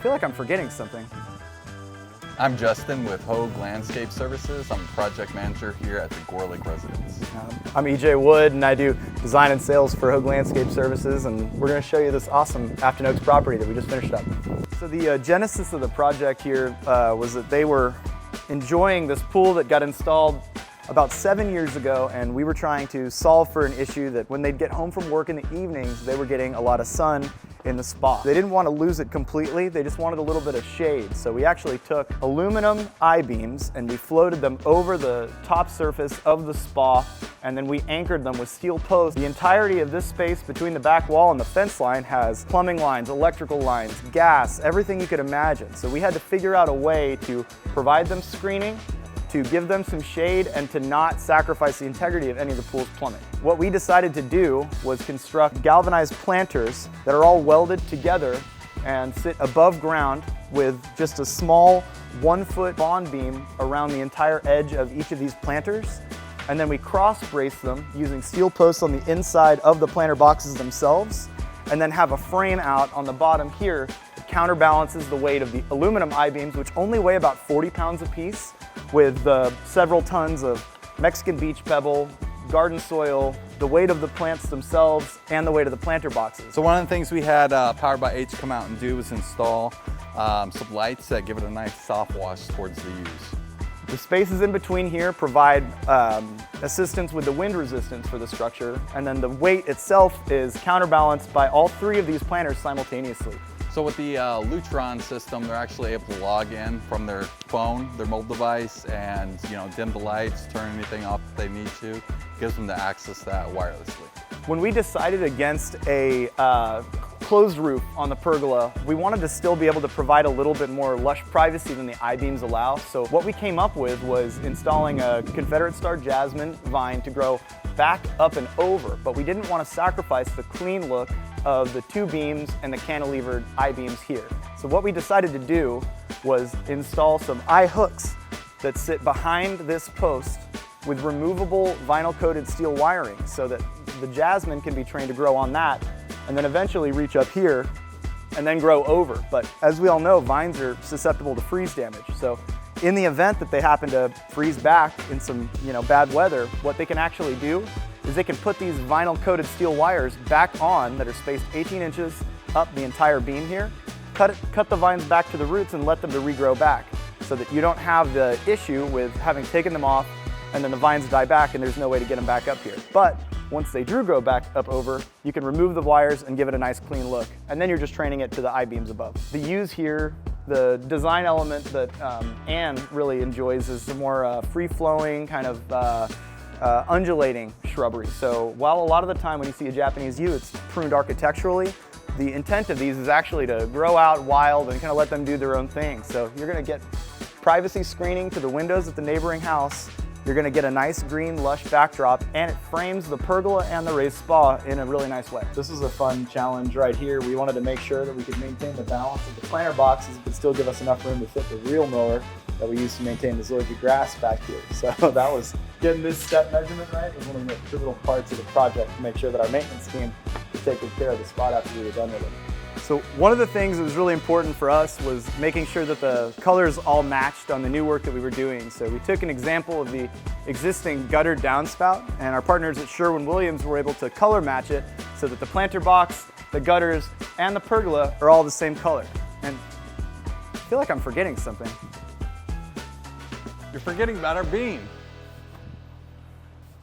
feel like I'm forgetting something. I'm Justin with Hogue Landscape Services. I'm the project manager here at the Gore Lake residence. I'm EJ Wood, and I do design and sales for Hogue Landscape Services, and we're going to show you this awesome Afton Oaks property that we just finished up. So the genesis of the project here was that they were enjoying this pool that got installed about 7 years ago, and we were trying to solve for an issue that when they'd get home from work in the evenings, they were getting a lot of sun in the spa. They didn't want to lose it completely, they just wanted a little bit of shade. So we actually took aluminum I-beams and we floated them over the top surface of the spa, and then we anchored them with steel posts. The entirety of this space between the back wall and the fence line has plumbing lines, electrical lines, gas, everything you could imagine. So we had to figure out a way to provide them screening, to give them some shade, and to not sacrifice the integrity of any of the pool's plumbing. What we decided to do was construct galvanized planters that are all welded together and sit above ground with just a small 1-foot bond beam around the entire edge of each of these planters. And then we cross brace them using steel posts on the inside of the planter boxes themselves, and then have a frame out on the bottom here that counterbalances the weight of the aluminum I-beams, which only weigh about 40 pounds a piece, with several tons of Mexican beach pebble, garden soil, the weight of the plants themselves, and the weight of the planter boxes. So one of the things we had Powered by H come out and do was install some lights that give it a nice soft wash towards the U's. The spaces in between here provide assistance with the wind resistance for the structure, and then the weight itself is counterbalanced by all 3 of these planters simultaneously. So with the Lutron system, they're actually able to log in from their phone, their mobile device, and dim the lights, turn anything off if they need to. Gives them to access that wirelessly. When we decided against a closed roof on the pergola, we wanted to still be able to provide a little bit more lush privacy than the I-beams allow. So what we came up with was installing a Confederate Star Jasmine vine to grow back, up, and over, but we didn't want to sacrifice the clean look of the 2 beams and the cantilevered I-beams here. So what we decided to do was install some I-hooks that sit behind this post with removable vinyl-coated steel wiring so that the jasmine can be trained to grow on that and then eventually reach up here and then grow over. But as we all know, vines are susceptible to freeze damage. So in the event that they happen to freeze back in some bad weather, what they can actually do is they can put these vinyl-coated steel wires back on that are spaced 18 inches up the entire beam here, cut the vines back to the roots and let them to regrow back so that you don't have the issue with having taken them off and then the vines die back and there's no way to get them back up here. But once they do grow back up over, you can remove the wires and give it a nice clean look. And then you're just training it to the I-beams above. The U's here, the design element that Anne really enjoys is the more free-flowing kind of undulating shrubbery. So while a lot of the time when you see a Japanese yew, it's pruned architecturally, the intent of these is actually to grow out wild and kind of let them do their own thing. So you're going to get privacy screening to the windows at the neighboring house. You're going to get a nice green lush backdrop, and it frames the pergola and the raised spa in a really nice way. This is a fun challenge right here. We wanted to make sure that we could maintain the balance of the planter boxes but still give us enough room to fit the reel mower that we used to maintain the zoysia grass back here. So that was getting this step measurement right was one of the pivotal parts of the project to make sure that our maintenance team could take good care of the spot after we were done with it. So one of the things that was really important for us was making sure that the colors all matched on the new work that we were doing. So we took an example of the existing gutter downspout, and our partners at Sherwin-Williams were able to color match it so that the planter box, the gutters, and the pergola are all the same color. And I feel like I'm forgetting something. You're forgetting about our beam.